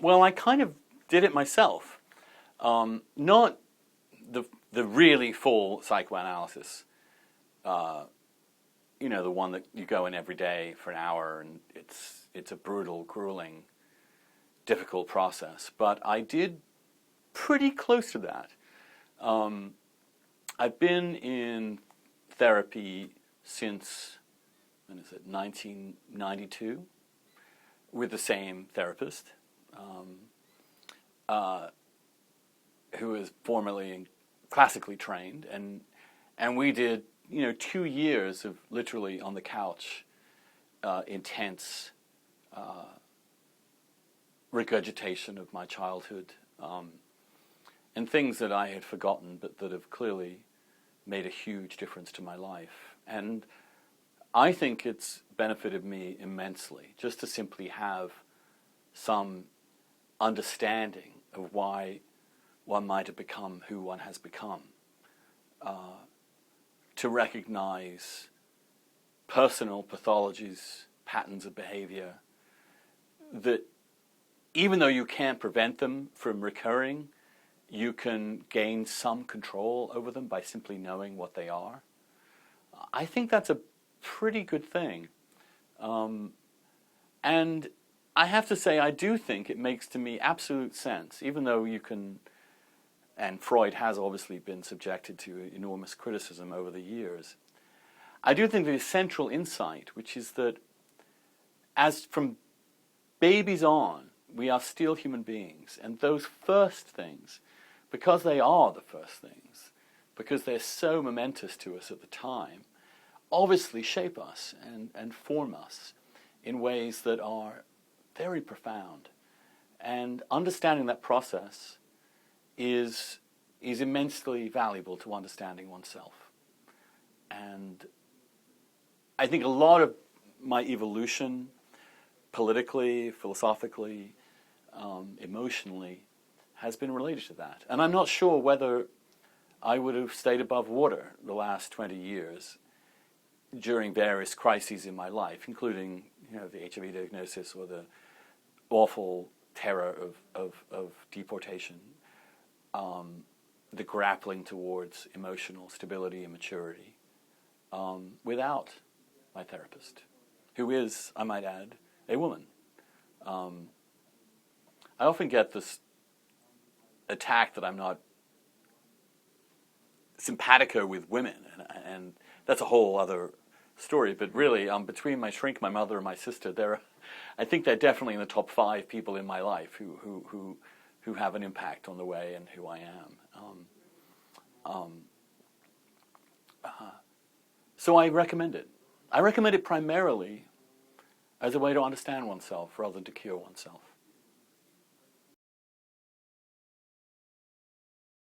Well, I kind of did it myself. Not the really full psychoanalysis. You know, the one that you go in every day for an hour, and it's a brutal, grueling, difficult process. But I did pretty close to that. I've been in therapy since, when is it, 1992, with the same therapist, who is formerly classically trained, and we did, you know, 2 years of literally on the couch, intense regurgitation of my childhood, and things that I had forgotten, but that have clearly made a huge difference to my life. And I think it's benefited me immensely just to simply have some understanding of why one might have become who one has become, to recognize personal pathologies, patterns of behavior, that even though you can't prevent them from recurring, you can gain some control over them by simply knowing what they are. I think that's a pretty good thing. And I have to say, I do think it makes to me absolute sense, even though you can, and Freud has obviously been subjected to enormous criticism over the years. I do think the central insight, which is that as from babies on, we are still human beings, and those first things, because they are the first things, because they're so momentous to us at the time, obviously shape us and form us in ways that are very profound. And understanding that process is immensely valuable to understanding oneself. And I think a lot of my evolution, politically, philosophically, emotionally, has been related to that. And I'm not sure whether I would have stayed above water the last 20 years during various crises in my life, including, you know, the HIV diagnosis or the awful terror of deportation, the grappling towards emotional stability and maturity, without my therapist, who is, I might add, a woman. I often get this attack that I'm not simpatico with women, and that's a whole other story. But really, between my shrink, my mother, and my sister, I think they're definitely in the top 5 people in my life who have an impact on the way and who I am. So I recommend it. I recommend it primarily as a way to understand oneself rather than to cure oneself.